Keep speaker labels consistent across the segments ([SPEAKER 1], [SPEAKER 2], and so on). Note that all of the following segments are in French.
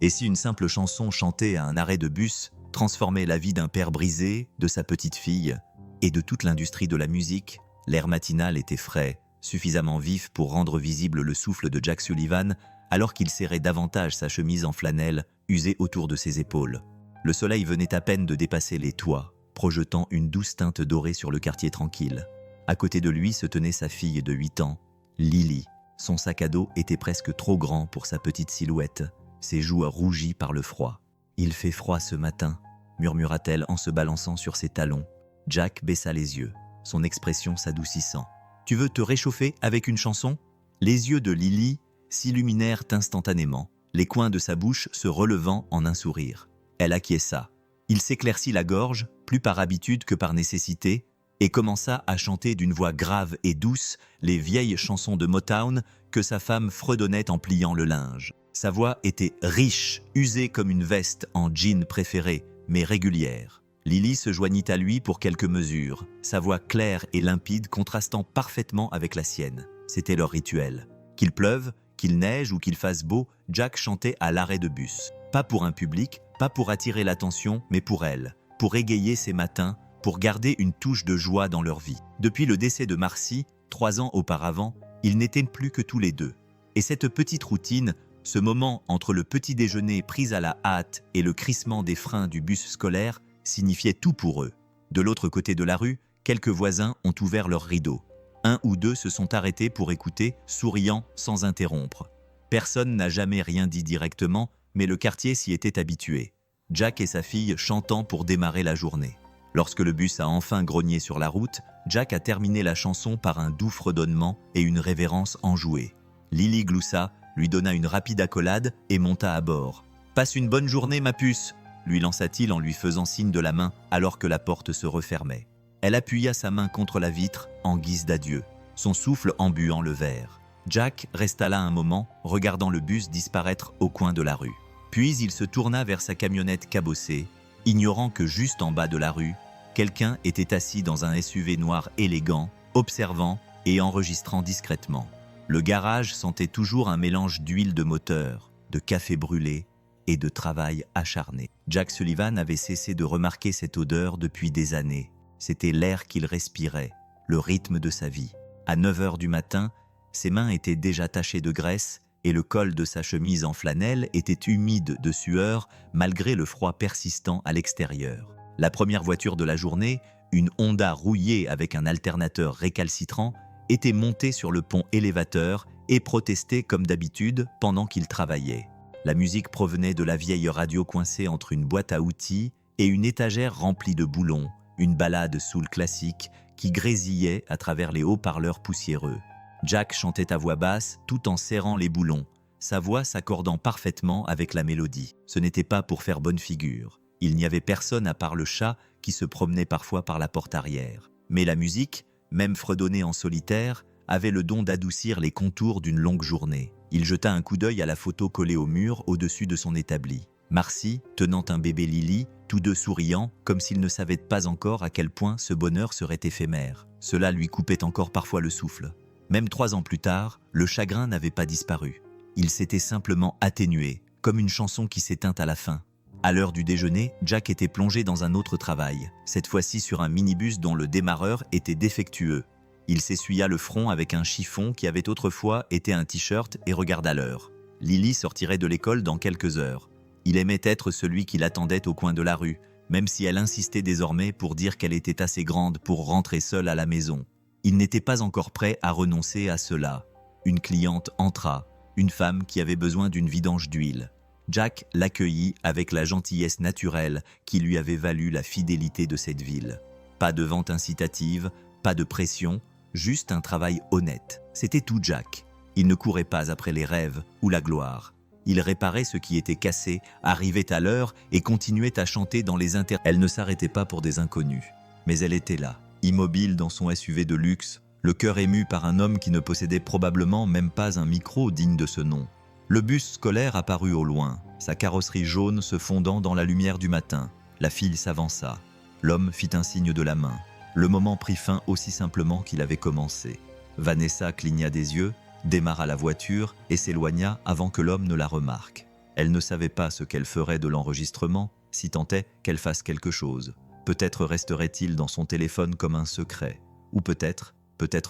[SPEAKER 1] Et si une simple chanson chantée à un arrêt de bus transformait la vie d'un père brisé, de sa petite fille et de toute l'industrie de la musique, l'air matinal était frais, suffisamment vif pour rendre visible le souffle de Jack Sullivan alors qu'il serrait davantage sa chemise en flanelle usée autour de ses épaules. Le soleil venait à peine de dépasser les toits, projetant une douce teinte dorée sur le quartier tranquille. À côté de lui se tenait sa fille de 8 ans, Lily. Son sac à dos était presque trop grand pour sa petite silhouette, ses joues rougies par le froid. « Il fait froid ce matin », murmura-t-elle en se balançant sur ses talons. Jack baissa les yeux, son expression s'adoucissant. « Tu veux te réchauffer avec une chanson ?» Les yeux de Lily s'illuminèrent instantanément, les coins de sa bouche se relevant en un sourire. Elle acquiesça. Il s'éclaircit la gorge, plus par habitude que par nécessité, et commença à chanter d'une voix grave et douce les vieilles chansons de Motown que sa femme fredonnait en pliant le linge. Sa voix était riche, usée comme une veste en jean préféré, mais régulière. Lily se joignit à lui pour quelques mesures, sa voix claire et limpide contrastant parfaitement avec la sienne. C'était leur rituel. Qu'il pleuve, qu'il neige ou qu'il fasse beau, Jack chantait à l'arrêt de bus. Pas pour un public, pas pour attirer l'attention, mais pour elle, pour égayer ses matins, pour garder une touche de joie dans leur vie. Depuis le décès de Marcy, 3 ans auparavant, ils n'étaient plus que tous les deux. Et cette petite routine, ce moment entre le petit déjeuner pris à la hâte et le crissement des freins du bus scolaire, signifiait tout pour eux. De l'autre côté de la rue, quelques voisins ont ouvert leurs rideaux. 1 ou 2 se sont arrêtés pour écouter, souriant sans interrompre. Personne n'a jamais rien dit directement, mais le quartier s'y était habitué. Jack et sa fille chantant pour démarrer la journée. Lorsque le bus a enfin grogné sur la route, Jack a terminé la chanson par un doux fredonnement et une révérence enjouée. Lily gloussa, lui donna une rapide accolade et monta à bord. « Passe une bonne journée, ma puce !» lui lança-t-il en lui faisant signe de la main alors que la porte se refermait. Elle appuya sa main contre la vitre en guise d'adieu, son souffle embuant le verre. Jack resta là un moment, regardant le bus disparaître au coin de la rue. Puis il se tourna vers sa camionnette cabossée, ignorant que juste en bas de la rue, quelqu'un était assis dans un SUV noir élégant, observant et enregistrant discrètement. Le garage sentait toujours un mélange d'huile de moteur, de café brûlé et de travail acharné. Jack Sullivan avait cessé de remarquer cette odeur depuis des années. C'était l'air qu'il respirait, le rythme de sa vie. À 9 heures du matin, ses mains étaient déjà tachées de graisse et le col de sa chemise en flanelle était humide de sueur malgré le froid persistant à l'extérieur. La première voiture de la journée, une Honda rouillée avec un alternateur récalcitrant, était montée sur le pont élévateur et protestait comme d'habitude pendant qu'il travaillait. La musique provenait de la vieille radio coincée entre une boîte à outils et une étagère remplie de boulons, une ballade soul classique qui grésillait à travers les haut-parleurs poussiéreux. Jack chantait à voix basse tout en serrant les boulons, sa voix s'accordant parfaitement avec la mélodie. Ce n'était pas pour faire bonne figure. Il n'y avait personne à part le chat qui se promenait parfois par la porte arrière. Mais la musique, même fredonnée en solitaire, avait le don d'adoucir les contours d'une longue journée. Il jeta un coup d'œil à la photo collée au mur au-dessus de son établi. Marcy, tenant un bébé Lily, tous deux souriants, comme s'ils ne savaient pas encore à quel point ce bonheur serait éphémère. Cela lui coupait encore parfois le souffle. Même 3 ans plus tard, le chagrin n'avait pas disparu. Il s'était simplement atténué, comme une chanson qui s'éteint à la fin. À l'heure du déjeuner, Jack était plongé dans un autre travail, cette fois-ci sur un minibus dont le démarreur était défectueux. Il s'essuya le front avec un chiffon qui avait autrefois été un t-shirt et regarda l'heure. Lily sortirait de l'école dans quelques heures. Il aimait être celui qui l'attendait au coin de la rue, même si elle insistait désormais pour dire qu'elle était assez grande pour rentrer seule à la maison. Il n'était pas encore prêt à renoncer à cela. Une cliente entra, une femme qui avait besoin d'une vidange d'huile. Jack l'accueillit avec la gentillesse naturelle qui lui avait valu la fidélité de cette ville. Pas de vente incitative, pas de pression, juste un travail honnête. C'était tout Jack. Il ne courait pas après les rêves ou la gloire. Il réparait ce qui était cassé, arrivait à l'heure et continuait à chanter dans les Elle ne s'arrêtait pas pour des inconnus. Mais elle était là, immobile dans son SUV de luxe, le cœur ému par un homme qui ne possédait probablement même pas un micro digne de ce nom. Le bus scolaire apparut au loin, sa carrosserie jaune se fondant dans la lumière du matin. La fille s'avança. L'homme fit un signe de la main. Le moment prit fin aussi simplement qu'il avait commencé. Vanessa cligna des yeux, démarra la voiture et s'éloigna avant que l'homme ne la remarque. Elle ne savait pas ce qu'elle ferait de l'enregistrement, si tant est qu'elle fasse quelque chose. Peut-être resterait-il dans son téléphone comme un secret. Ou peut-être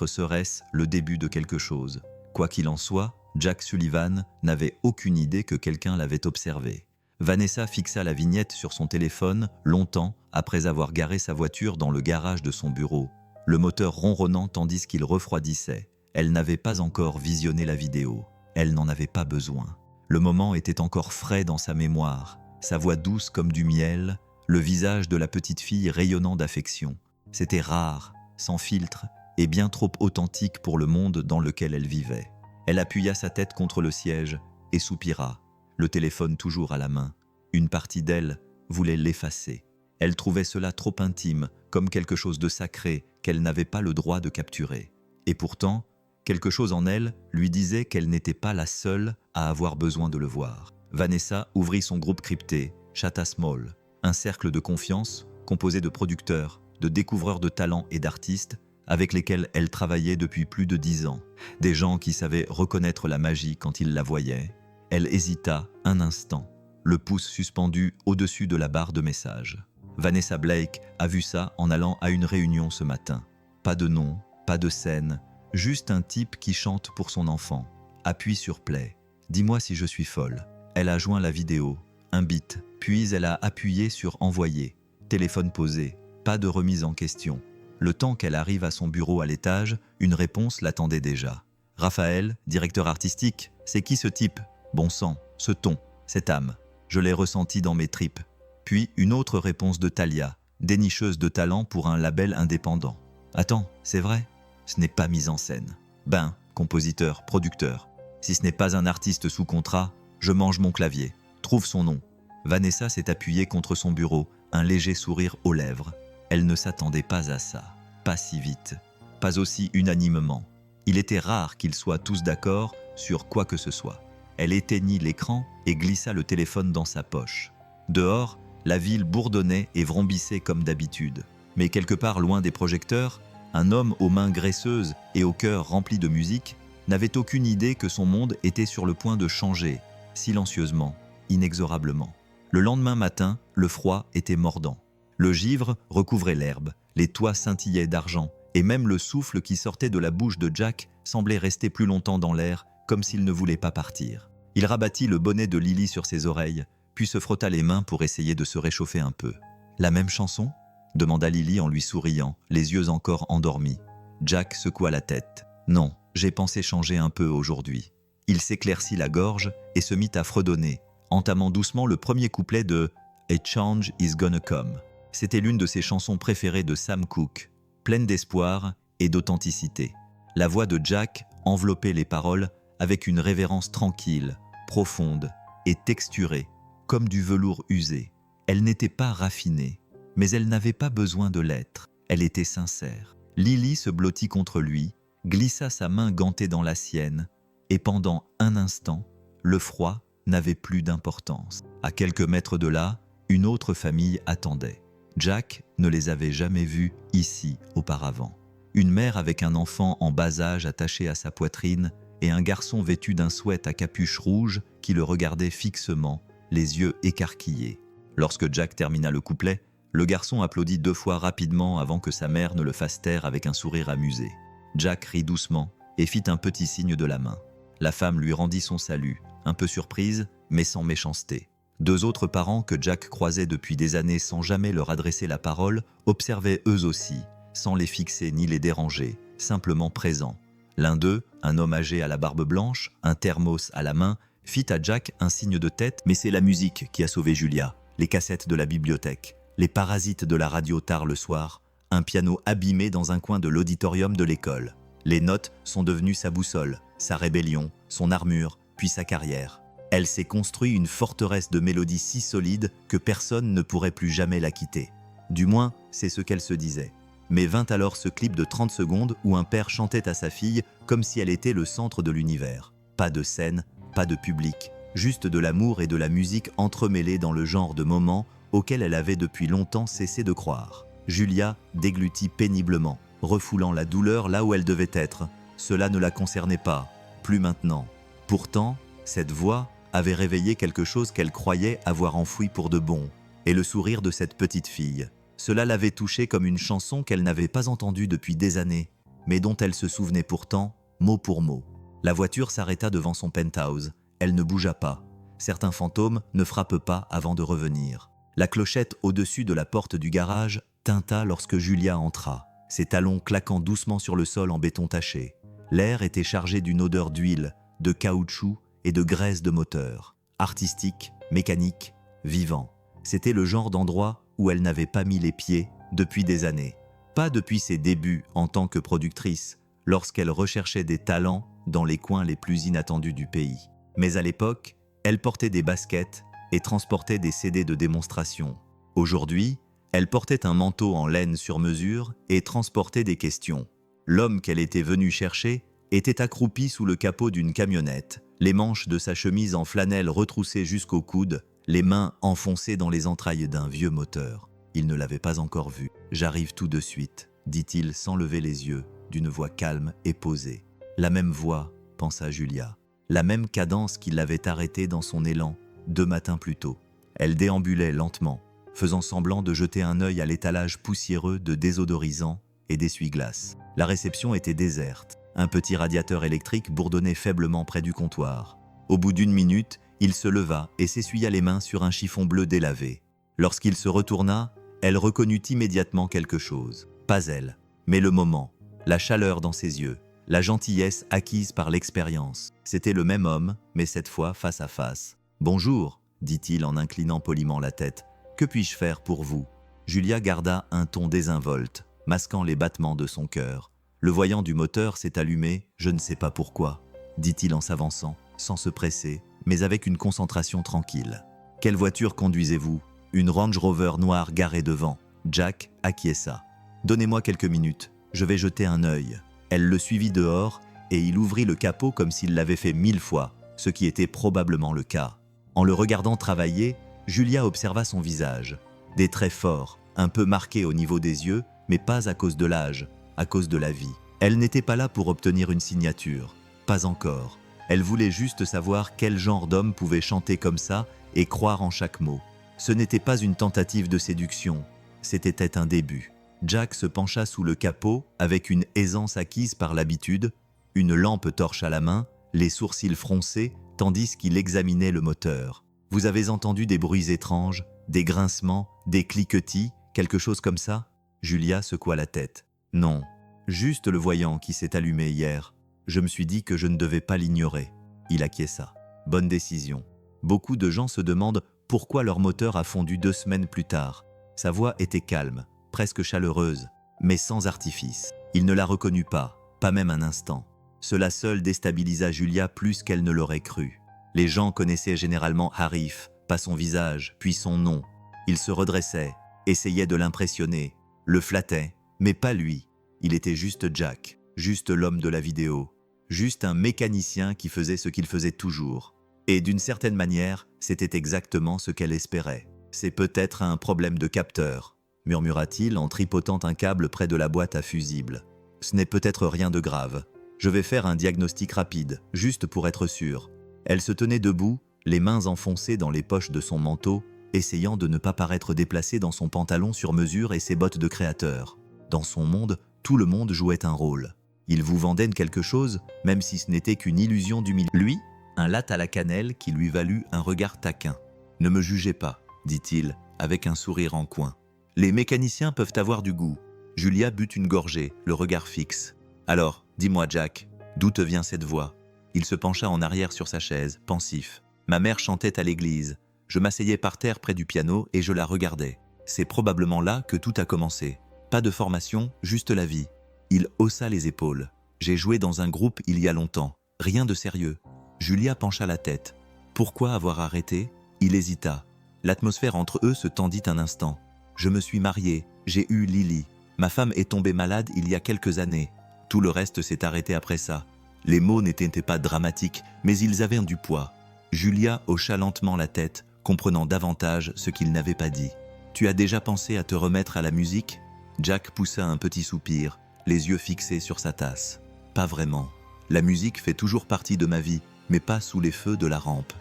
[SPEAKER 1] serait-ce le début de quelque chose. Quoi qu'il en soit, Jack Sullivan n'avait aucune idée que quelqu'un l'avait observé. Vanessa fixa la vignette sur son téléphone longtemps après avoir garé sa voiture dans le garage de son bureau, le moteur ronronnant tandis qu'il refroidissait. Elle n'avait pas encore visionné la vidéo. Elle n'en avait pas besoin. Le moment était encore frais dans sa mémoire, sa voix douce comme du miel, le visage de la petite fille rayonnant d'affection. C'était rare, sans filtre, et bien trop authentique pour le monde dans lequel elle vivait. Elle appuya sa tête contre le siège et soupira, le téléphone toujours à la main. Une partie d'elle voulait l'effacer. Elle trouvait cela trop intime, comme quelque chose de sacré qu'elle n'avait pas le droit de capturer. Et pourtant, quelque chose en elle lui disait qu'elle n'était pas la seule à avoir besoin de le voir. Vanessa ouvrit son groupe crypté, Chata Small, un cercle de confiance composé de producteurs, de découvreurs de talents et d'artistes avec lesquels elle travaillait depuis plus de 10 ans. Des gens qui savaient reconnaître la magie quand ils la voyaient. Elle hésita un instant, le pouce suspendu au-dessus de la barre de messages. Vanessa Blake a vu ça en allant à une réunion ce matin. Pas de nom, pas de scène, juste un type qui chante pour son enfant. Appuie sur play. Dis-moi si je suis folle. Elle a joint la vidéo, un beat, puis elle a appuyé sur envoyer. Téléphone posé, pas de remise en question. Le temps qu'elle arrive à son bureau à l'étage, une réponse l'attendait déjà. Raphaël, directeur artistique, c'est qui ce type? Bon sang, ce ton, cette âme. Je l'ai ressenti dans mes tripes. Puis une autre réponse de Talia, dénicheuse de talent pour un label indépendant. Attends, c'est vrai? Ce n'est pas mis en scène. Ben, compositeur, producteur. Si ce n'est pas un artiste sous contrat, je mange mon clavier. Trouve son nom. Vanessa s'est appuyée contre son bureau, un léger sourire aux lèvres. Elle ne s'attendait pas à ça. Pas si vite. Pas aussi unanimement. Il était rare qu'ils soient tous d'accord sur quoi que ce soit. Elle éteignit l'écran et glissa le téléphone dans sa poche. Dehors, la ville bourdonnait et vrombissait comme d'habitude. Mais quelque part loin des projecteurs, un homme aux mains graisseuses et au cœur rempli de musique n'avait aucune idée que son monde était sur le point de changer, silencieusement, inexorablement. Le lendemain matin, le froid était mordant. Le givre recouvrait l'herbe, les toits scintillaient d'argent, et même le souffle qui sortait de la bouche de Jack semblait rester plus longtemps dans l'air, comme s'il ne voulait pas partir. Il rabattit le bonnet de Lily sur ses oreilles, puis se frotta les mains pour essayer de se réchauffer un peu. « La même chanson ?» demanda Lily en lui souriant, les yeux encore endormis. Jack secoua la tête. « Non, j'ai pensé changer un peu aujourd'hui. » Il s'éclaircit la gorge et se mit à fredonner, entamant doucement le premier couplet de « A Change Is Gonna Come ». C'était l'une de ses chansons préférées de Sam Cooke, pleine d'espoir et d'authenticité. La voix de Jack enveloppait les paroles avec une révérence tranquille, profonde et texturée, comme du velours usé. Elle n'était pas raffinée, mais elle n'avait pas besoin de l'être. Elle était sincère. Lily se blottit contre lui, glissa sa main gantée dans la sienne, et pendant un instant, le froid n'avait plus d'importance. À quelques mètres de là, une autre famille attendait. Jack ne les avait jamais vus ici auparavant. Une mère avec un enfant en bas âge attaché à sa poitrine et un garçon vêtu d'un sweat à capuche rouge qui le regardait fixement, les yeux écarquillés. Lorsque Jack termina le couplet, le garçon applaudit 2 fois rapidement avant que sa mère ne le fasse taire avec un sourire amusé. Jack rit doucement et fit un petit signe de la main. La femme lui rendit son salut, un peu surprise, mais sans méchanceté. 2 autres parents que Jack croisait depuis des années sans jamais leur adresser la parole observaient eux aussi, sans les fixer ni les déranger, simplement présents. L'un d'eux, un homme âgé à la barbe blanche, un thermos à la main, fit à Jack un signe de tête. « Mais c'est la musique qui a sauvé Julia, les cassettes de la bibliothèque, les parasites de la radio tard le soir, un piano abîmé dans un coin de l'auditorium de l'école. Les notes sont devenues sa boussole, sa rébellion, son armure, puis sa carrière. Elle s'est construite une forteresse de mélodies si solide que personne ne pourrait plus jamais la quitter. Du moins, c'est ce qu'elle se disait. Mais vint alors ce clip de 30 secondes où un père chantait à sa fille comme si elle était le centre de l'univers. Pas de scène, pas de public, juste de l'amour et de la musique entremêlés dans le genre de moment auquel elle avait depuis longtemps cessé de croire. Julia déglutit péniblement, refoulant la douleur là où elle devait être. Cela ne la concernait pas, plus maintenant. Pourtant, cette voix, avait réveillé quelque chose qu'elle croyait avoir enfoui pour de bon, et le sourire de cette petite fille. Cela l'avait touchée comme une chanson qu'elle n'avait pas entendue depuis des années, mais dont elle se souvenait pourtant, mot pour mot. La voiture s'arrêta devant son penthouse. Elle ne bougea pas. Certains fantômes ne frappent pas avant de revenir. La clochette au-dessus de la porte du garage tinta lorsque Julia entra, ses talons claquant doucement sur le sol en béton taché. L'air était chargé d'une odeur d'huile, de caoutchouc et de graisse de moteur. Artistique, mécanique, vivant. C'était le genre d'endroit où elle n'avait pas mis les pieds depuis des années. Pas depuis ses débuts en tant que productrice, lorsqu'elle recherchait des talents dans les coins les plus inattendus du pays. Mais à l'époque, elle portait des baskets et transportait des CD de démonstration. Aujourd'hui, elle portait un manteau en laine sur mesure et transportait des questions. L'homme qu'elle était venue chercher était accroupi sous le capot d'une camionnette, les manches de sa chemise en flanelle retroussées jusqu'au coude, les mains enfoncées dans les entrailles d'un vieux moteur. Il ne l'avait pas encore vu. « J'arrive tout de suite », dit-il sans lever les yeux, d'une voix calme et posée. La même voix, pensa Julia. La même cadence qui l'avait arrêtée dans son élan 2 matins plus tôt. Elle déambulait lentement, faisant semblant de jeter un œil à l'étalage poussiéreux de désodorisants et d'essuie-glaces. La réception était déserte. Un petit radiateur électrique bourdonnait faiblement près du comptoir. Au bout d'1 minute, il se leva et s'essuya les mains sur un chiffon bleu délavé. Lorsqu'il se retourna, elle reconnut immédiatement quelque chose. Pas elle, mais le moment, la chaleur dans ses yeux, la gentillesse acquise par l'expérience. C'était le même homme, mais cette fois face à face. « Bonjour », dit-il en inclinant poliment la tête. « Que puis-je faire pour vous ?» Julia garda un ton désinvolte, masquant les battements de son cœur. Le voyant du moteur s'est allumé, je ne sais pas pourquoi, dit-il en s'avançant, sans se presser, mais avec une concentration tranquille. « Quelle voiture conduisez-vous » Une Range Rover noire garée devant. Jack acquiesça. « Donnez-moi quelques minutes, je vais jeter un œil. » Elle le suivit dehors et il ouvrit le capot comme s'il l'avait fait 1000 fois, ce qui était probablement le cas. En le regardant travailler, Julia observa son visage. Des traits forts, un peu marqués au niveau des yeux, mais pas à cause de l'âge, à cause de la vie. Elle n'était pas là pour obtenir une signature, pas encore. Elle voulait juste savoir quel genre d'homme pouvait chanter comme ça et croire en chaque mot. Ce n'était pas une tentative de séduction, c'était un début. Jack se pencha sous le capot avec une aisance acquise par l'habitude, une lampe torche à la main, les sourcils froncés, tandis qu'il examinait le moteur. « Vous avez entendu des bruits étranges, des grincements, des cliquetis, quelque chose comme ça ?» Julia secoua la tête. « Non, juste le voyant qui s'est allumé hier. Je me suis dit que je ne devais pas l'ignorer. » Il acquiesça. « Bonne décision. » Beaucoup de gens se demandent pourquoi leur moteur a fondu 2 semaines plus tard. Sa voix était calme, presque chaleureuse, mais sans artifice. Il ne la reconnut pas même un instant. Cela seul déstabilisa Julia plus qu'elle ne l'aurait cru. Les gens connaissaient généralement Arif, pas son visage, puis son nom. Il se redressait, essayait de l'impressionner, le flattait, mais pas lui. Il était juste Jack, juste l'homme de la vidéo, juste un mécanicien qui faisait ce qu'il faisait toujours. Et d'une certaine manière, c'était exactement ce qu'elle espérait. « C'est peut-être un problème de capteur », murmura-t-il en tripotant un câble près de la boîte à fusibles. « Ce n'est peut-être rien de grave. Je vais faire un diagnostic rapide, juste pour être sûr. » Elle se tenait debout, les mains enfoncées dans les poches de son manteau, essayant de ne pas paraître déplacée dans son pantalon sur mesure et ses bottes de créateur. Dans son monde, tout le monde jouait un rôle. Il vous vendait quelque chose, même si ce n'était qu'une illusion d'humilité. Lui, un latte à la cannelle qui lui valut un regard taquin. « Ne me jugez pas, » dit-il, avec un sourire en coin. « Les mécaniciens peuvent avoir du goût. » Julia but une gorgée, le regard fixe. « Alors, dis-moi Jack, d'où te vient cette voix ?» Il se pencha en arrière sur sa chaise, pensif. « Ma mère chantait à l'église. Je m'asseyais par terre près du piano et je la regardais. C'est probablement là que tout a commencé. Pas de formation, juste la vie. » Il haussa les épaules. « J'ai joué dans un groupe il y a longtemps. Rien de sérieux. » Julia pencha la tête. Pourquoi avoir arrêté ? Il hésita. L'atmosphère entre eux se tendit un instant. « Je me suis marié, j'ai eu Lily. Ma femme est tombée malade il y a quelques années. Tout le reste s'est arrêté après ça. » Les mots n'étaient pas dramatiques, mais ils avaient du poids. Julia hocha lentement la tête, comprenant davantage ce qu'il n'avait pas dit. « Tu as déjà pensé à te remettre à la musique ?» Jack poussa un petit soupir, les yeux fixés sur sa tasse. « Pas vraiment. La musique fait toujours partie de ma vie, mais pas sous les feux de la rampe.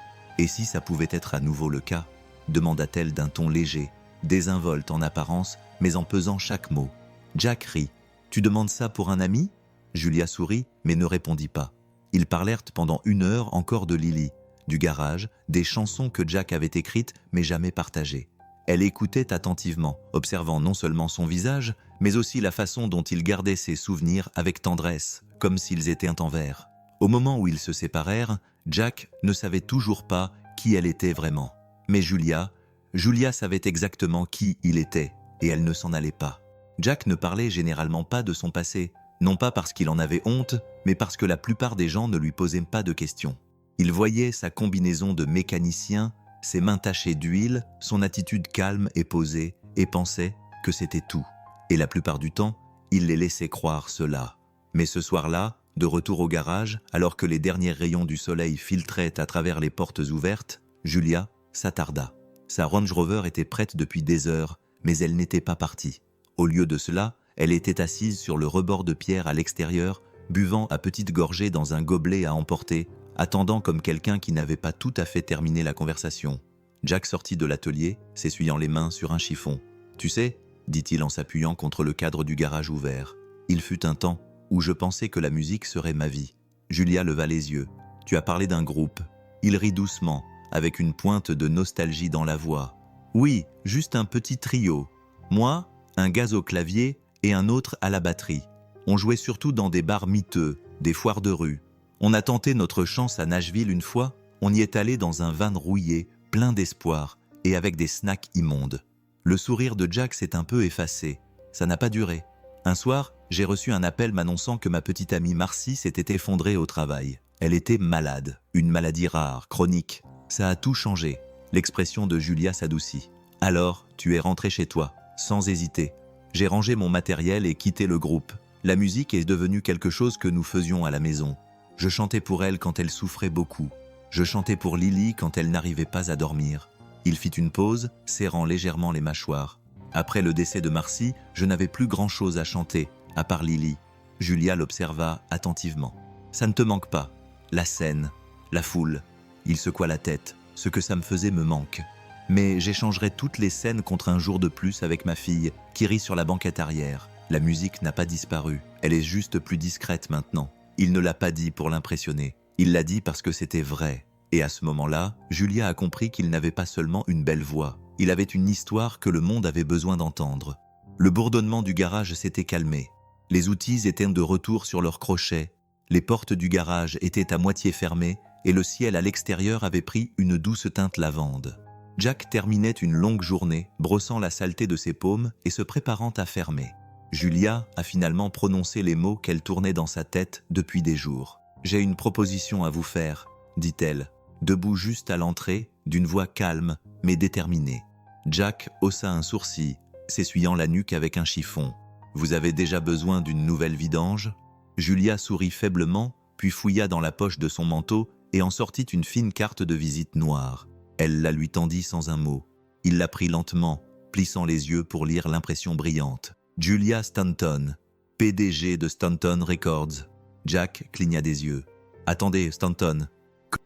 [SPEAKER 1] Et si ça pouvait être à nouveau le cas, demanda-t-elle d'un ton léger, désinvolte en apparence, mais en pesant chaque mot. Jack rit. Tu demandes ça pour un ami? Julia sourit, mais ne répondit pas. Ils parlèrent pendant 1 heure encore de Lily, du garage, des chansons que Jack avait écrites mais jamais partagées. Elle écoutait attentivement, observant non seulement son visage, mais aussi la façon dont il gardait ses souvenirs avec tendresse, comme s'ils étaient en verre. Au moment où ils se séparèrent, Jack ne savait toujours pas qui elle était vraiment. Mais Julia savait exactement qui il était, et elle ne s'en allait pas. Jack ne parlait généralement pas de son passé, non pas parce qu'il en avait honte, mais parce que la plupart des gens ne lui posaient pas de questions. Il voyait sa combinaison de mécanicien, ses mains tachées d'huile, son attitude calme et posée, et pensait que c'était tout. Et la plupart du temps, il les laissait croire cela. Mais ce soir-là, de retour au garage, alors que les derniers rayons du soleil filtraient à travers les portes ouvertes, Julia s'attarda. Sa Range Rover était prête depuis des heures, mais elle n'était pas partie. Au lieu de cela, elle était assise sur le rebord de pierre à l'extérieur, buvant à petites gorgées dans un gobelet à emporter, attendant comme quelqu'un qui n'avait pas tout à fait terminé la conversation. Jack sortit de l'atelier, s'essuyant les mains sur un chiffon. « Tu sais, » dit-il en s'appuyant contre le cadre du garage ouvert, « il fut un temps où je pensais que la musique serait ma vie. » Julia leva les yeux. « Tu as parlé d'un groupe. » Il rit doucement, avec une pointe de nostalgie dans la voix. « Oui, juste un petit trio. Moi, un gars au clavier et un autre à la batterie. On jouait surtout dans des bars miteux, des foires de rue. On a tenté notre chance à Nashville une fois, on y est allé dans un van rouillé, plein d'espoir, et avec des snacks immondes. » Le sourire de Jack s'est un peu effacé. Ça n'a pas duré. Un soir, j'ai reçu un appel m'annonçant que ma petite amie Marcy s'était effondrée au travail. Elle était malade, une maladie rare, chronique. Ça a tout changé. L'expression de Julia s'adoucit. « Alors, tu es rentré chez toi, sans hésiter. J'ai rangé mon matériel et quitté le groupe. La musique est devenue quelque chose que nous faisions à la maison. Je chantais pour elle quand elle souffrait beaucoup. Je chantais pour Lily quand elle n'arrivait pas à dormir. » Il fit une pause, serrant légèrement les mâchoires. Après le décès de Marcy, je n'avais plus grand-chose à chanter, à part Lily. Julia l'observa attentivement. « Ça ne te manque pas. La scène, la foule. » Il secoua la tête. « Ce que ça me faisait me manque. Mais j'échangerai toutes les scènes contre un jour de plus avec ma fille, qui rit sur la banquette arrière. La musique n'a pas disparu. Elle est juste plus discrète maintenant. » Il ne l'a pas dit pour l'impressionner. Il l'a dit parce que c'était vrai. Et à ce moment-là, Julia a compris qu'il n'avait pas seulement une belle voix. Il avait une histoire que le monde avait besoin d'entendre. Le bourdonnement du garage s'était calmé. Les outils étaient de retour sur leurs crochets. Les portes du garage étaient à moitié fermées et le ciel à l'extérieur avait pris une douce teinte lavande. Jack terminait une longue journée, brossant la saleté de ses paumes et se préparant à fermer. Julia a finalement prononcé les mots qu'elle tournait dans sa tête depuis des jours. « J'ai une proposition à vous faire », dit-elle, debout juste à l'entrée, d'une voix calme mais déterminée. Jack haussa un sourcil, s'essuyant la nuque avec un chiffon. « Vous avez déjà besoin d'une nouvelle vidange ?» Julia sourit faiblement, puis fouilla dans la poche de son manteau et en sortit une fine carte de visite noire. Elle la lui tendit sans un mot. Il la prit lentement, plissant les yeux pour lire l'impression brillante. « Julia Stanton, PDG de Stanton Records. » Jack cligna des yeux. « Attendez, Stanton.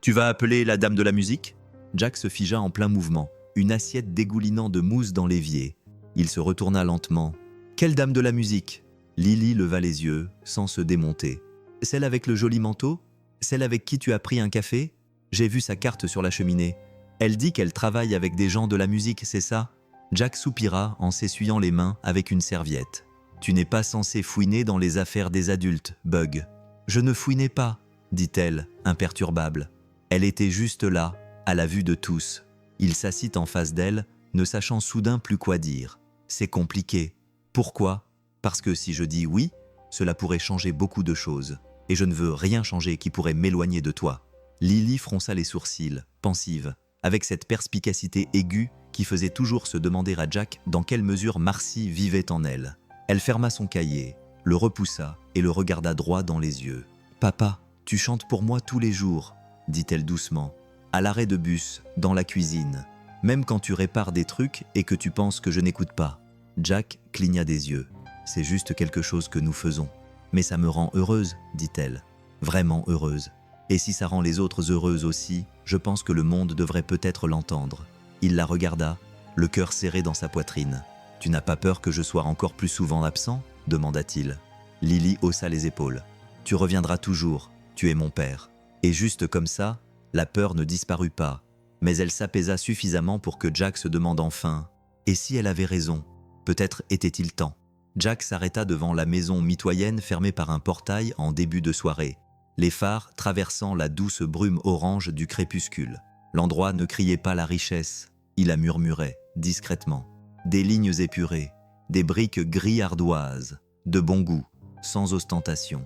[SPEAKER 1] Tu vas appeler la dame de la musique ?» Jack se figea en plein mouvement, une assiette dégoulinant de mousse dans l'évier. Il se retourna lentement. « Quelle dame de la musique ?» Lily leva les yeux, sans se démonter. « Celle avec le joli manteau ? Celle avec qui tu as pris un café ? J'ai vu sa carte sur la cheminée. Elle dit qu'elle travaille avec des gens de la musique, c'est ça ?» Jack soupira en s'essuyant les mains avec une serviette. « Tu n'es pas censé fouiner dans les affaires des adultes, Bug. »« Je ne fouinais pas, » dit-elle, imperturbable. Elle était juste là, à la vue de tous. Il s'assit en face d'elle, ne sachant soudain plus quoi dire. « C'est compliqué. Pourquoi ? Parce que si je dis oui, cela pourrait changer beaucoup de choses. Et je ne veux rien changer qui pourrait m'éloigner de toi. » Lily fronça les sourcils, pensive, avec cette perspicacité aiguë qui faisait toujours se demander à Jack dans quelle mesure Marcy vivait en elle. Elle ferma son cahier, le repoussa et le regarda droit dans les yeux. « Papa, tu chantes pour moi tous les jours, » dit-elle doucement, à l'arrêt de bus, dans la cuisine, même quand tu répares des trucs et que tu penses que je n'écoute pas. Jack cligna des yeux. « C'est juste quelque chose que nous faisons. Mais ça me rend heureuse, dit-elle. Vraiment heureuse. Et si ça rend les autres heureuses aussi, je pense que le monde devrait peut-être l'entendre. » Il la regarda, le cœur serré dans sa poitrine. « Tu n'as pas peur que je sois encore plus souvent absent ?» demanda-t-il. Lily haussa les épaules. « Tu reviendras toujours, tu es mon père. » Et juste comme ça, la peur ne disparut pas, mais elle s'apaisa suffisamment pour que Jack se demande enfin « Et si elle avait raison ? Peut-être était-il temps ?» Jack s'arrêta devant la maison mitoyenne fermée par un portail en début de soirée, les phares traversant la douce brume orange du crépuscule. L'endroit ne criait pas la richesse, il la murmurait, discrètement. Des lignes épurées, des briques gris ardoises, de bon goût, sans ostentation.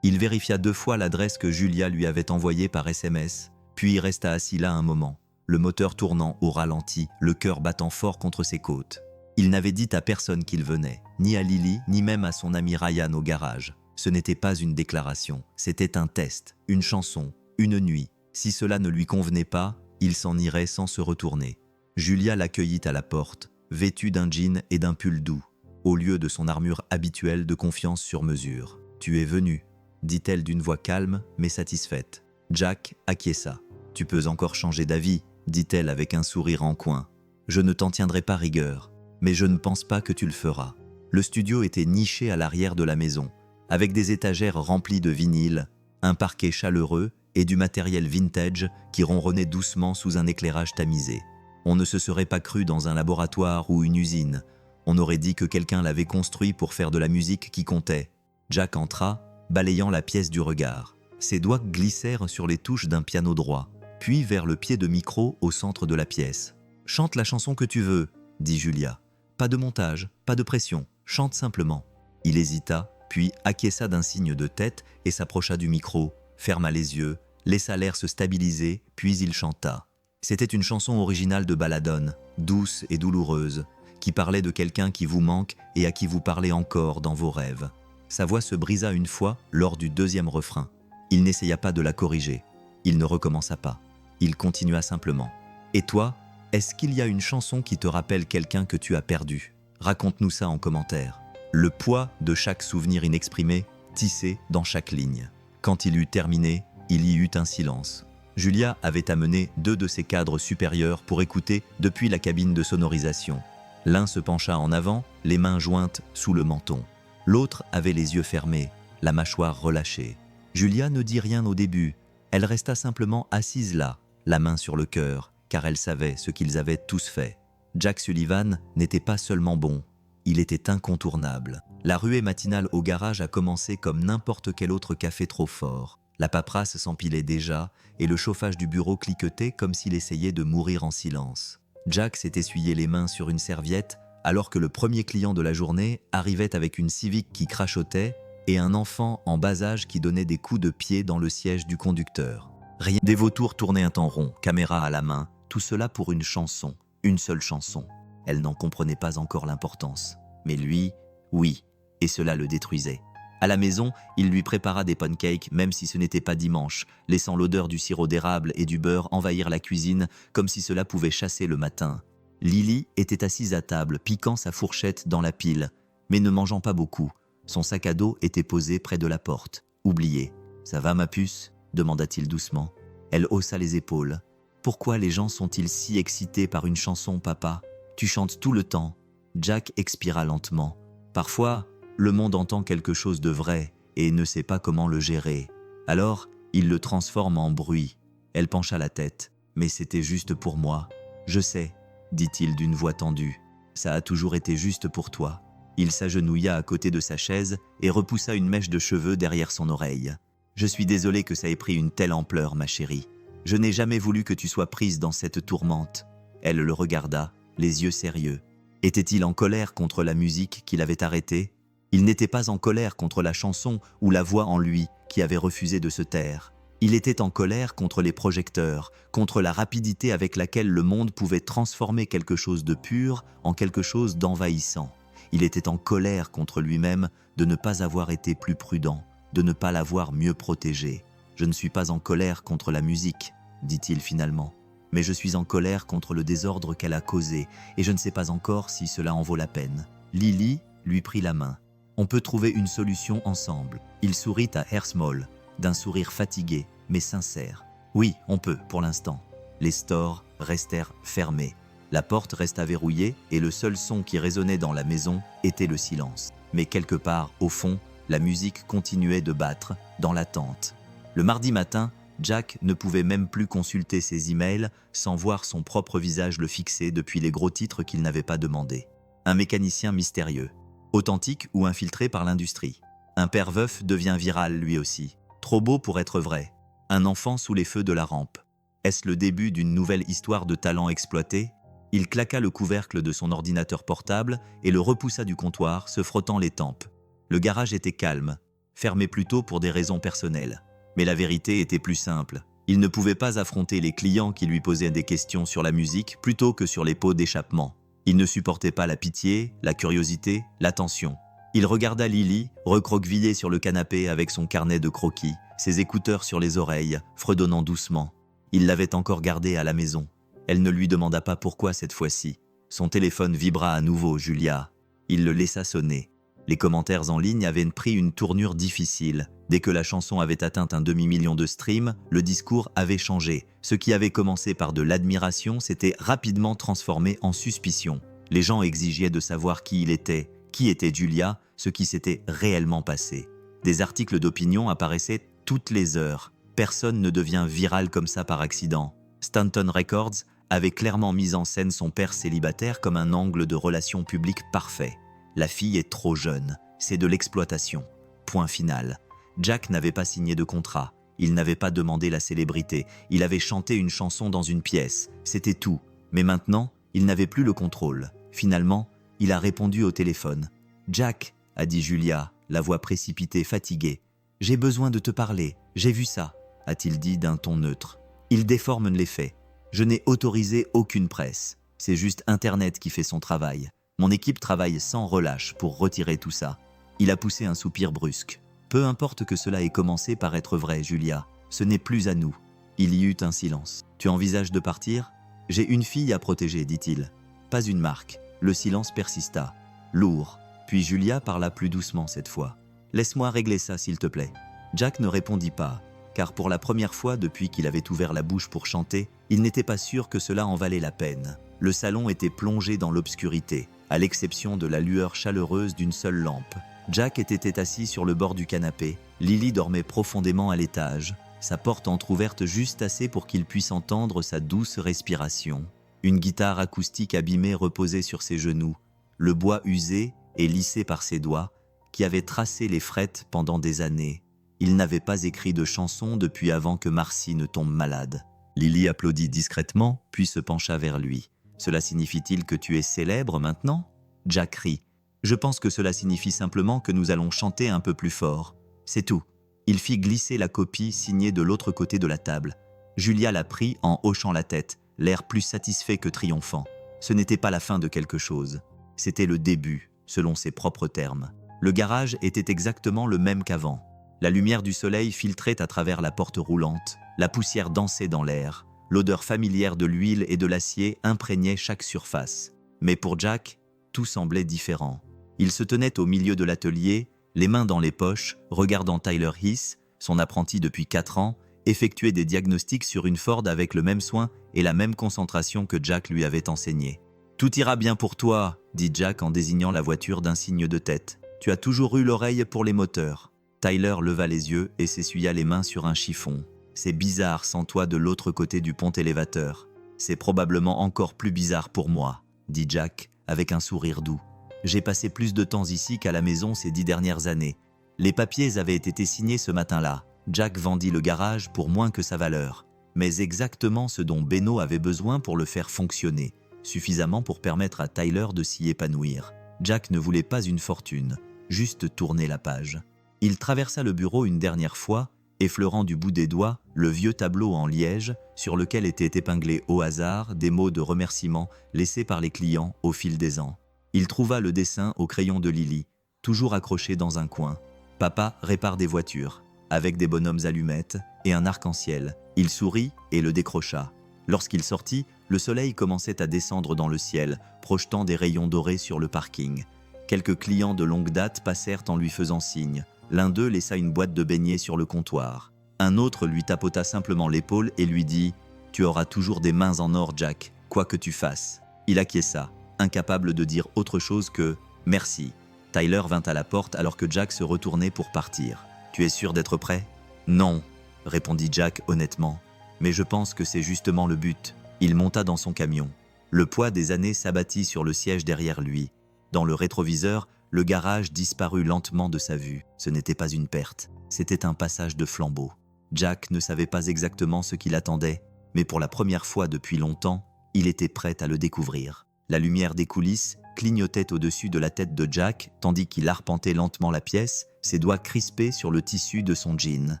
[SPEAKER 1] Il vérifia 2 fois l'adresse que Julia lui avait envoyée par SMS, puis resta assis là un moment, le moteur tournant au ralenti, le cœur battant fort contre ses côtes. Il n'avait dit à personne qu'il venait, ni à Lily, ni même à son ami Ryan au garage. Ce n'était pas une déclaration, c'était un test, une chanson, une nuit. Si cela ne lui convenait pas, il s'en irait sans se retourner. Julia l'accueillit à la porte, vêtue d'un jean et d'un pull doux, au lieu de son armure habituelle de confiance sur mesure. « Tu es venu », dit-elle d'une voix calme mais satisfaite. Jack acquiesça. « Tu peux encore changer d'avis », dit-elle avec un sourire en coin. « Je ne t'en tiendrai pas rigueur, mais je ne pense pas que tu le feras. » Le studio était niché à l'arrière de la maison, avec des étagères remplies de vinyles, un parquet chaleureux et du matériel vintage qui ronronnait doucement sous un éclairage tamisé. On ne se serait pas cru dans un laboratoire ou une usine. On aurait dit que quelqu'un l'avait construit pour faire de la musique qui comptait. Jack entra, balayant la pièce du regard. Ses doigts glissèrent sur les touches d'un piano droit, puis vers le pied de micro au centre de la pièce. « Chante la chanson que tu veux », dit Julia. « Pas de montage, pas de pression, chante simplement. » Il hésita, puis acquiesça d'un signe de tête et s'approcha du micro, ferma les yeux, laissa l'air se stabiliser, puis il chanta. C'était une chanson originale de Belladone, douce et douloureuse, qui parlait de quelqu'un qui vous manque et à qui vous parlez encore dans vos rêves. Sa voix se brisa une fois lors du 2e refrain. Il n'essaya pas de la corriger. Il ne recommença pas. Il continua simplement. « Et toi, est-ce qu'il y a une chanson qui te rappelle quelqu'un que tu as perdu ? Raconte-nous ça en commentaire. » Le poids de chaque souvenir inexprimé tissé dans chaque ligne. Quand il eut terminé, il y eut un silence. Julia avait amené 2 de ses cadres supérieurs pour écouter depuis la cabine de sonorisation. L'un se pencha en avant, les mains jointes sous le menton. L'autre avait les yeux fermés, la mâchoire relâchée. Julia ne dit rien au début. Elle resta simplement assise là, la main sur le cœur, car elle savait ce qu'ils avaient tous fait. Jack Sullivan n'était pas seulement bon, il était incontournable. La ruée matinale au garage a commencé comme n'importe quel autre café trop fort. La paperasse s'empilait déjà et le chauffage du bureau cliquetait comme s'il essayait de mourir en silence. Jack s'est essuyé les mains sur une serviette alors que le premier client de la journée arrivait avec une Civic qui crachotait et un enfant en bas âge qui donnait des coups de pied dans le siège du conducteur. Rien. Des vautours tournaient un temps rond, caméra à la main, tout cela pour une chanson, une seule chanson. Elle n'en comprenait pas encore l'importance. Mais lui, oui, et cela le détruisait. À la maison, il lui prépara des pancakes même si ce n'était pas dimanche, laissant l'odeur du sirop d'érable et du beurre envahir la cuisine comme si cela pouvait chasser le matin. Lily était assise à table, piquant sa fourchette dans la pile, mais ne mangeant pas beaucoup. Son sac à dos était posé près de la porte. Oublié. « Ça va ma puce ?» demanda-t-il doucement. Elle haussa les épaules. « Pourquoi les gens sont-ils si excités par une chanson, papa ? Tu chantes tout le temps. » Jack expira lentement. Parfois, le monde entend quelque chose de vrai et ne sait pas comment le gérer. Alors, il le transforme en bruit. Elle pencha la tête. « Mais c'était juste pour moi. »« Je sais, » dit-il d'une voix tendue. « Ça a toujours été juste pour toi. » Il s'agenouilla à côté de sa chaise et repoussa une mèche de cheveux derrière son oreille. « Je suis désolé que ça ait pris une telle ampleur, ma chérie. Je n'ai jamais voulu que tu sois prise dans cette tourmente. » Elle le regarda, les yeux sérieux. Était-il en colère contre la musique qu'il avait arrêtée ? Il n'était pas en colère contre la chanson ou la voix en lui qui avait refusé de se taire. Il était en colère contre les projecteurs, contre la rapidité avec laquelle le monde pouvait transformer quelque chose de pur en quelque chose d'envahissant. Il était en colère contre lui-même de ne pas avoir été plus prudent, de ne pas l'avoir mieux protégé. « Je ne suis pas en colère contre la musique, » dit-il finalement, « mais je suis en colère contre le désordre qu'elle a causé et je ne sais pas encore si cela en vaut la peine. » Lily lui prit la main. On peut trouver une solution ensemble. Il sourit à Hersmall, d'un sourire fatigué, mais sincère. Oui, on peut, pour l'instant. Les stores restèrent fermés. La porte resta verrouillée et le seul son qui résonnait dans la maison était le silence. Mais quelque part, au fond, la musique continuait de battre, dans l'attente. Le mardi matin, Jack ne pouvait même plus consulter ses emails sans voir son propre visage le fixer depuis les gros titres qu'il n'avait pas demandés. Un mécanicien mystérieux. Authentique ou infiltré par l'industrie. Un père veuf devient viral lui aussi. Trop beau pour être vrai. Un enfant sous les feux de la rampe. Est-ce le début d'une nouvelle histoire de talent exploité? Il claqua le couvercle de son ordinateur portable et le repoussa du comptoir, se frottant les tempes. Le garage était calme, fermé plus tôt pour des raisons personnelles. Mais la vérité était plus simple. Il ne pouvait pas affronter les clients qui lui posaient des questions sur la musique plutôt que sur les pots d'échappement. Il ne supportait pas la pitié, la curiosité, l'attention. Il regarda Lily, recroquevillée sur le canapé avec son carnet de croquis, ses écouteurs sur les oreilles, fredonnant doucement. Il l'avait encore gardée à la maison. Elle ne lui demanda pas pourquoi cette fois-ci. Son téléphone vibra à nouveau, Julia. Il le laissa sonner. Les commentaires en ligne avaient pris une tournure difficile. Dès que la chanson avait atteint un demi-million de streams, le discours avait changé. Ce qui avait commencé par de l'admiration s'était rapidement transformé en suspicion. Les gens exigeaient de savoir qui était Julia, ce qui s'était réellement passé. Des articles d'opinion apparaissaient toutes les heures. Personne ne devient viral comme ça par accident. Stanton Records avait clairement mis en scène son père célibataire comme un angle de relation publique parfait. La fille est trop jeune, c'est de l'exploitation. Point final. Jack n'avait pas signé de contrat, il n'avait pas demandé la célébrité, il avait chanté une chanson dans une pièce, c'était tout. Mais maintenant, il n'avait plus le contrôle. Finalement, il a répondu au téléphone. « Jack », a dit Julia, la voix précipitée, fatiguée. « J'ai besoin de te parler, j'ai vu ça », a-t-il dit d'un ton neutre. Il déforme les faits. Je n'ai autorisé aucune presse. C'est juste Internet qui fait son travail. Mon équipe travaille sans relâche pour retirer tout ça. Il a poussé un soupir brusque. Peu importe que cela ait commencé par être vrai, Julia. Ce n'est plus à nous. Il y eut un silence. Tu envisages de partir? J'ai une fille à protéger, dit-il. Pas une marque. Le silence persista. Lourd. Puis Julia parla plus doucement cette fois. Laisse-moi régler ça, s'il te plaît. Jack ne répondit pas, car pour la première fois depuis qu'il avait ouvert la bouche pour chanter, il n'était pas sûr que cela en valait la peine. Le salon était plongé dans l'obscurité, à l'exception de la lueur chaleureuse d'une seule lampe. Jack était assis sur le bord du canapé. Lily dormait profondément à l'étage, sa porte entr'ouverte juste assez pour qu'il puisse entendre sa douce respiration. Une guitare acoustique abîmée reposait sur ses genoux, le bois usé et lissé par ses doigts, qui avaient tracé les frettes pendant des années. Il n'avait pas écrit de chanson depuis avant que Marcy ne tombe malade. Lily applaudit discrètement, puis se pencha vers lui. « Cela signifie-t-il que tu es célèbre maintenant ?» Jack rit. « Je pense que cela signifie simplement que nous allons chanter un peu plus fort. C'est tout. » Il fit glisser la copie signée de l'autre côté de la table. Julia la prit en hochant la tête, l'air plus satisfait que triomphant. Ce n'était pas la fin de quelque chose. C'était le début, selon ses propres termes. Le garage était exactement le même qu'avant. La lumière du soleil filtrait à travers la porte roulante. La poussière dansait dans l'air. L'odeur familière de l'huile et de l'acier imprégnait chaque surface. Mais pour Jack, tout semblait différent. Il se tenait au milieu de l'atelier, les mains dans les poches, regardant Tyler Heath, son apprenti depuis 4 ans, effectuer des diagnostics sur une Ford avec le même soin et la même concentration que Jack lui avait enseigné. « Tout ira bien pour toi », dit Jack en désignant la voiture d'un signe de tête. « Tu as toujours eu l'oreille pour les moteurs. » Tyler leva les yeux et s'essuya les mains sur un chiffon. « C'est bizarre sans toi de l'autre côté du pont élévateur. C'est probablement encore plus bizarre pour moi, » dit Jack avec un sourire doux. « J'ai passé plus de temps ici qu'à la maison ces 10 dernières années. Les papiers avaient été signés ce matin-là. Jack vendit le garage pour moins que sa valeur, mais exactement ce dont Beno avait besoin pour le faire fonctionner, suffisamment pour permettre à Tyler de s'y épanouir. Jack ne voulait pas une fortune, juste tourner la page. Il traversa le bureau une dernière fois, effleurant du bout des doigts le vieux tableau en liège sur lequel étaient épinglés au hasard des mots de remerciement laissés par les clients au fil des ans. Il trouva le dessin au crayon de Lily, toujours accroché dans un coin. Papa répare des voitures, avec des bonhommes allumettes et un arc-en-ciel. Il sourit et le décrocha. Lorsqu'il sortit, le soleil commençait à descendre dans le ciel, projetant des rayons dorés sur le parking. Quelques clients de longue date passèrent en lui faisant signe. L'un d'eux laissa une boîte de beignets sur le comptoir. Un autre lui tapota simplement l'épaule et lui dit « Tu auras toujours des mains en or, Jack, quoi que tu fasses. » Il acquiesça, incapable de dire autre chose que « Merci ». Tyler vint à la porte alors que Jack se retournait pour partir. « Tu es sûr d'être prêt ?»« Non », répondit Jack honnêtement. « Mais je pense que c'est justement le but. » Il monta dans son camion. Le poids des années s'abattit sur le siège derrière lui. Dans le rétroviseur, le garage disparut lentement de sa vue. Ce n'était pas une perte, c'était un passage de flambeau. Jack ne savait pas exactement ce qu'il attendait, mais pour la première fois depuis longtemps, il était prêt à le découvrir. La lumière des coulisses clignotait au-dessus de la tête de Jack, tandis qu'il arpentait lentement la pièce, ses doigts crispés sur le tissu de son jean.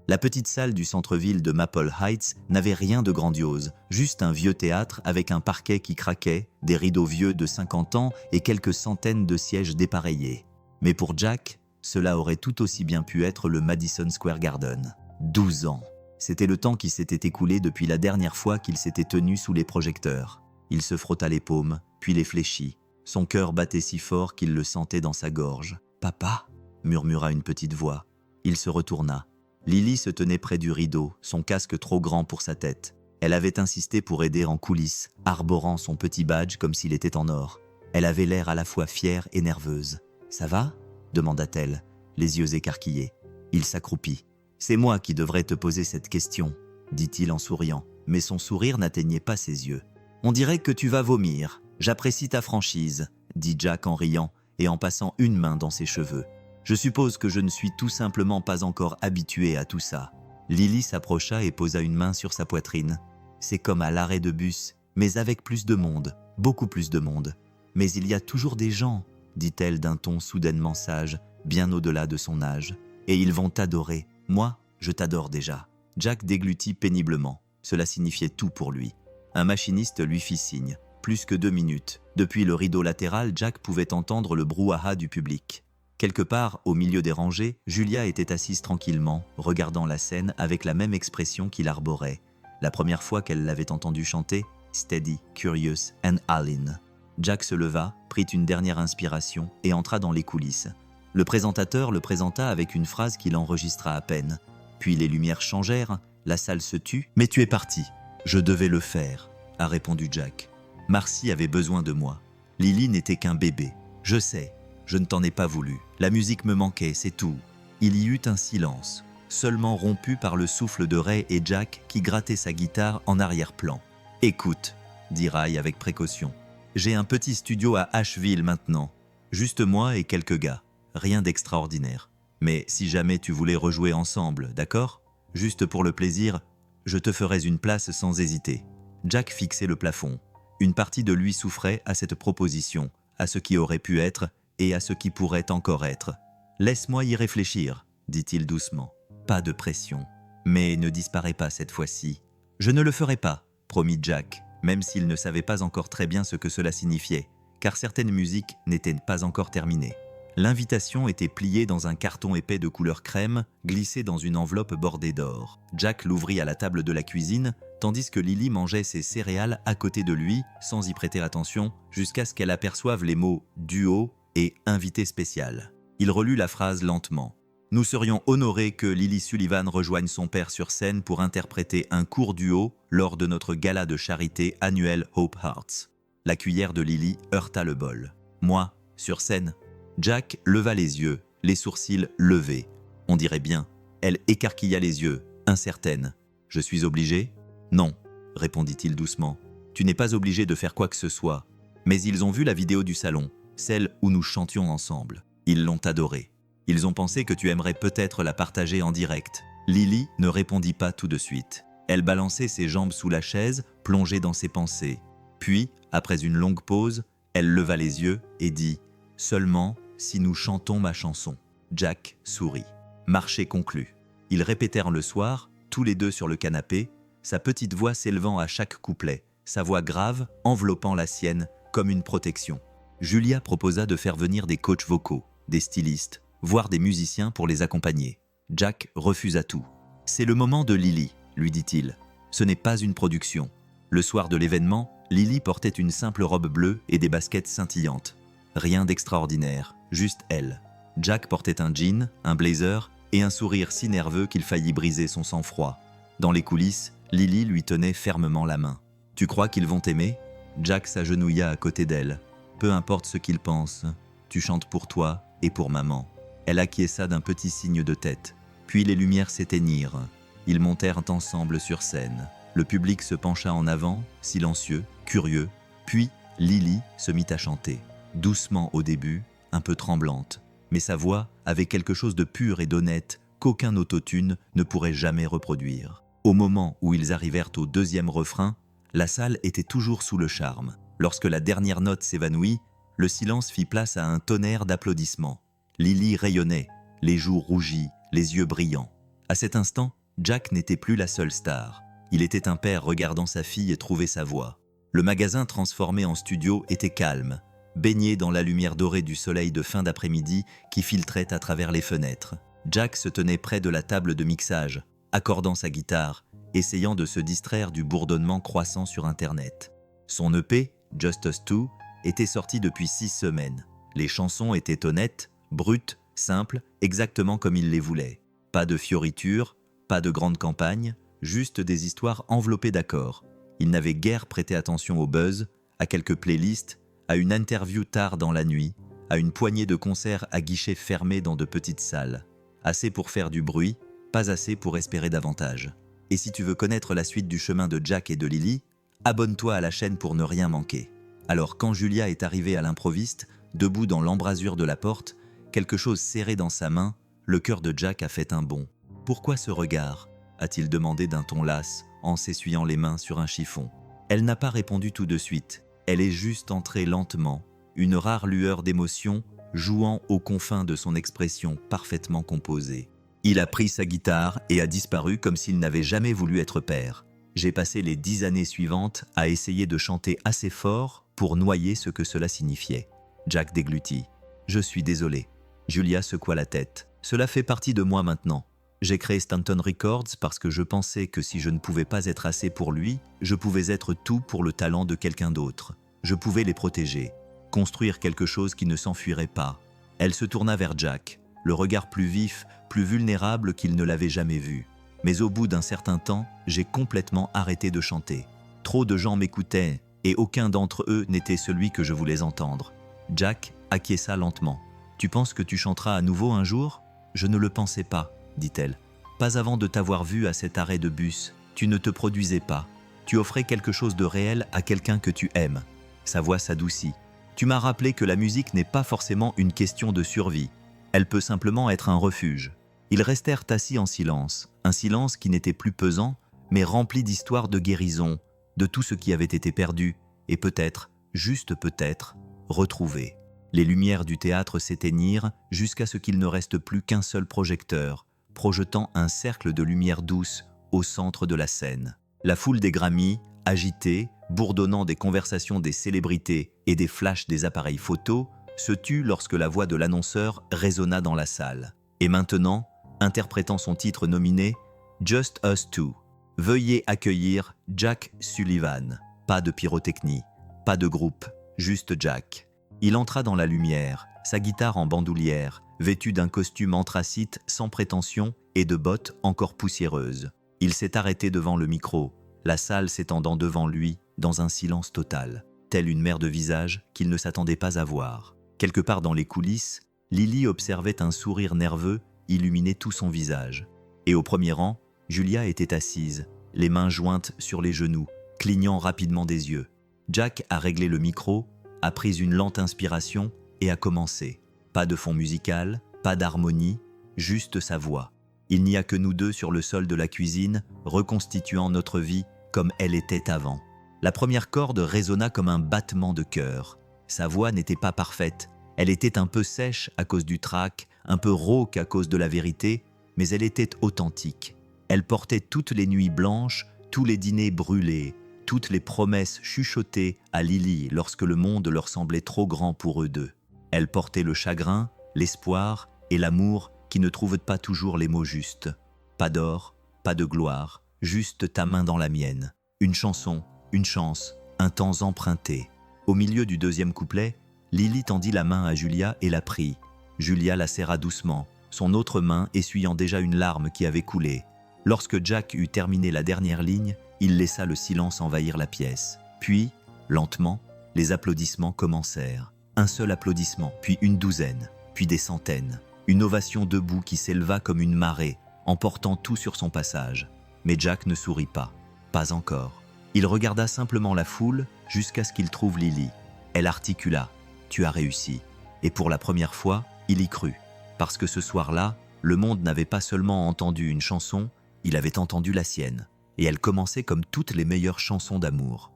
[SPEAKER 1] La petite salle du centre-ville de Maple Heights n'avait rien de grandiose, juste un vieux théâtre avec un parquet qui craquait, des rideaux vieux de 50 ans et quelques centaines de sièges dépareillés. Mais pour Jack, cela aurait tout aussi bien pu être le Madison Square Garden. 12 ans. C'était le temps qui s'était écoulé depuis la dernière fois qu'il s'était tenu sous les projecteurs. Il se frotta les paumes, puis les fléchit. Son cœur battait si fort qu'il le sentait dans sa gorge. « Papa » murmura une petite voix. Il se retourna. Lily se tenait près du rideau, son casque trop grand pour sa tête. Elle avait insisté pour aider en coulisses, arborant son petit badge comme s'il était en or. Elle avait l'air à la fois fière et nerveuse. « Ça va ?» demanda-t-elle, les yeux écarquillés. Il s'accroupit. « C'est moi qui devrais te poser cette question », dit-il en souriant, mais son sourire n'atteignait pas ses yeux. « On dirait que tu vas vomir. J'apprécie ta franchise », dit Jack en riant et en passant une main dans ses cheveux. Je suppose que je ne suis tout simplement pas encore habitué à tout ça. Lily s'approcha et posa une main sur sa poitrine. C'est comme à l'arrêt de bus, mais avec plus de monde, beaucoup plus de monde. Mais il y a toujours des gens, dit-elle d'un ton soudainement sage, bien au-delà de son âge. Et ils vont t'adorer. Moi, je t'adore déjà. Jack déglutit péniblement. Cela signifiait tout pour lui. Un machiniste lui fit signe. Plus que 2 minutes. Depuis le rideau latéral, Jack pouvait entendre le brouhaha du public. Quelque part, au milieu des rangées, Julia était assise tranquillement, regardant la scène avec la même expression qu'il arborait. La première fois qu'elle l'avait entendu chanter, Steady, Curious and Allin. Jack se leva, prit une dernière inspiration et entra dans les coulisses. Le présentateur le présenta avec une phrase qu'il enregistra à peine. Puis les lumières changèrent, la salle se tut. « Mais tu es parti. Je devais le faire », a répondu Jack. Marcy avait besoin de moi. Lily n'était qu'un bébé. Je sais. Je ne t'en ai pas voulu. La musique me manquait, c'est tout. Il y eut un silence, seulement rompu par le souffle de Ray et Jack qui grattaient sa guitare en arrière-plan. « Écoute », dit Ray avec précaution. « J'ai un petit studio à Asheville maintenant. Juste moi et quelques gars. Rien d'extraordinaire. Mais si jamais tu voulais rejouer ensemble, d'accord ? Juste pour le plaisir, je te ferais une place sans hésiter. » Jack fixait le plafond. Une partie de lui souffrait à cette proposition, à ce qui aurait pu être et à ce qui pourrait encore être. « Laisse-moi y réfléchir, » dit-il doucement. « Pas de pression. Mais ne disparais pas cette fois-ci. »« Je ne le ferai pas, » promit Jack, même s'il ne savait pas encore très bien ce que cela signifiait, car certaines musiques n'étaient pas encore terminées. L'invitation était pliée dans un carton épais de couleur crème, glissé dans une enveloppe bordée d'or. Jack l'ouvrit à la table de la cuisine, tandis que Lily mangeait ses céréales à côté de lui, sans y prêter attention, jusqu'à ce qu'elle aperçoive les mots « duo » et « invité spécial ». Il relut la phrase lentement. « Nous serions honorés que Lily Sullivan rejoigne son père sur scène pour interpréter un court duo lors de notre gala de charité annuel Hope Hearts. » La cuillère de Lily heurta le bol. « Moi, sur scène ?» Jack leva les yeux, les sourcils levés. On dirait bien. Elle écarquilla les yeux, incertaine. « Je suis obligé ?»« Non, » répondit-il doucement. « Tu n'es pas obligé de faire quoi que ce soit. Mais ils ont vu la vidéo du salon, celle où nous chantions ensemble. Ils l'ont adorée. Ils ont pensé que tu aimerais peut-être la partager en direct. » Lily ne répondit pas tout de suite. Elle balançait ses jambes sous la chaise, plongée dans ses pensées. Puis, après une longue pause, elle leva les yeux et dit « Seulement si nous chantons ma chanson. » Jack sourit. Marché conclu. Ils répétèrent le soir, tous les deux sur le canapé, sa petite voix s'élevant à chaque couplet, sa voix grave enveloppant la sienne comme une protection. Julia proposa de faire venir des coachs vocaux, des stylistes, voire des musiciens pour les accompagner. Jack refusa tout. « C'est le moment de Lily, » lui dit-il. « Ce n'est pas une production. » Le soir de l'événement, Lily portait une simple robe bleue et des baskets scintillantes. Rien d'extraordinaire, juste elle. Jack portait un jean, un blazer et un sourire si nerveux qu'il faillit briser son sang-froid. Dans les coulisses, Lily lui tenait fermement la main. « Tu crois qu'ils vont t'aimer » Jack s'agenouilla à côté d'elle. « Peu importe ce qu'ils pensent, tu chantes pour toi et pour maman. » Elle acquiesça d'un petit signe de tête. Puis les lumières s'éteignirent. Ils montèrent ensemble sur scène. Le public se pencha en avant, silencieux, curieux. Puis Lily se mit à chanter. Doucement au début, un peu tremblante. Mais sa voix avait quelque chose de pur et d'honnête qu'aucun autotune ne pourrait jamais reproduire. Au moment où ils arrivèrent au deuxième refrain, la salle était toujours sous le charme. Lorsque la dernière note s'évanouit, le silence fit place à un tonnerre d'applaudissements. Lily rayonnait, les joues rougies, les yeux brillants. À cet instant, Jack n'était plus la seule star. Il était un père regardant sa fille trouver sa voie. Le magasin transformé en studio était calme, baigné dans la lumière dorée du soleil de fin d'après-midi qui filtrait à travers les fenêtres. Jack se tenait près de la table de mixage, accordant sa guitare, essayant de se distraire du bourdonnement croissant sur Internet. Son EP, Just Us Two, était sorti depuis 6 semaines. Les chansons étaient honnêtes, brutes, simples, exactement comme il les voulait. Pas de fioritures, pas de grande campagne, juste des histoires enveloppées d'accords. Il n'avait guère prêté attention au buzz, à quelques playlists, à une interview tard dans la nuit, à une poignée de concerts à guichets fermés dans de petites salles. Assez pour faire du bruit, pas assez pour espérer davantage. Et si tu veux connaître la suite du chemin de Jack et de Lily, abonne-toi à la chaîne pour ne rien manquer. Alors quand Julia est arrivée à l'improviste, debout dans l'embrasure de la porte, quelque chose serré dans sa main, le cœur de Jack a fait un bond. « Pourquoi ce regard ?» a-t-il demandé d'un ton las, en s'essuyant les mains sur un chiffon. Elle n'a pas répondu tout de suite. Elle est juste entrée lentement, une rare lueur d'émotion jouant aux confins de son expression parfaitement composée. Il a pris sa guitare et a disparu comme s'il n'avait jamais voulu être père. J'ai passé les 10 années suivantes à essayer de chanter assez fort pour noyer ce que cela signifiait. Jack déglutit. « Je suis désolé. » Julia secoua la tête. « Cela fait partie de moi maintenant. J'ai créé Stanton Records parce que je pensais que si je ne pouvais pas être assez pour lui, je pouvais être tout pour le talent de quelqu'un d'autre. Je pouvais les protéger, construire quelque chose qui ne s'enfuirait pas. » Elle se tourna vers Jack, le regard plus vif, plus vulnérable qu'il ne l'avait jamais vu. Mais au bout d'un certain temps, j'ai complètement arrêté de chanter. Trop de gens m'écoutaient et aucun d'entre eux n'était celui que je voulais entendre. Jack acquiesça lentement. « Tu penses que tu chanteras à nouveau un jour ?»« Je ne le pensais pas, » dit-elle. « Pas avant de t'avoir vu à cet arrêt de bus. Tu ne te produisais pas. Tu offrais quelque chose de réel à quelqu'un que tu aimes. » Sa voix s'adoucit. « Tu m'as rappelé que la musique n'est pas forcément une question de survie. Elle peut simplement être un refuge. » Ils restèrent assis en silence, un silence qui n'était plus pesant, mais rempli d'histoires de guérison, de tout ce qui avait été perdu, et peut-être, juste peut-être, retrouvé. Les lumières du théâtre s'éteignirent jusqu'à ce qu'il ne reste plus qu'un seul projecteur, projetant un cercle de lumière douce au centre de la scène. La foule des Grammys, agitée, bourdonnant des conversations des célébrités et des flashs des appareils photos, se tut lorsque la voix de l'annonceur résonna dans la salle. Et maintenant, interprétant son titre nominé « Just Us Two », veuillez accueillir Jack Sullivan. Pas de pyrotechnie, pas de groupe, juste Jack. Il entra dans la lumière, sa guitare en bandoulière, vêtu d'un costume anthracite sans prétention et de bottes encore poussiéreuses. Il s'est arrêté devant le micro, la salle s'étendant devant lui dans un silence total, telle une mer de visages qu'il ne s'attendait pas à voir. Quelque part dans les coulisses, Lily observait un sourire nerveux illuminer tout son visage. Et au premier rang, Julia était assise, les mains jointes sur les genoux, clignant rapidement des yeux. Jack a réglé le micro, a pris une lente inspiration et a commencé. Pas de fond musical, pas d'harmonie, juste sa voix. Il n'y a que nous deux sur le sol de la cuisine, reconstituant notre vie comme elle était avant. La première corde résonna comme un battement de cœur. Sa voix n'était pas parfaite, elle était un peu sèche à cause du trac, un peu rauque à cause de la vérité, mais elle était authentique. Elle portait toutes les nuits blanches, tous les dîners brûlés, toutes les promesses chuchotées à Lily lorsque le monde leur semblait trop grand pour eux deux. Elle portait le chagrin, l'espoir et l'amour qui ne trouvent pas toujours les mots justes. Pas d'or, pas de gloire, juste ta main dans la mienne. Une chanson, une chance, un temps emprunté. Au milieu du deuxième couplet, Lily tendit la main à Julia et la prit. Julia la serra doucement, son autre main essuyant déjà une larme qui avait coulé. Lorsque Jack eut terminé la dernière ligne, il laissa le silence envahir la pièce. Puis, lentement, les applaudissements commencèrent. Un seul applaudissement, puis une douzaine, puis des centaines. Une ovation debout qui s'éleva comme une marée, emportant tout sur son passage. Mais Jack ne sourit pas. Pas encore. Il regarda simplement la foule jusqu'à ce qu'il trouve Lily. Elle articula « Tu as réussi ». Et pour la première fois, il y crut. Parce que ce soir-là, le monde n'avait pas seulement entendu une chanson, il avait entendu la sienne. Et elle commençait comme toutes les meilleures chansons d'amour.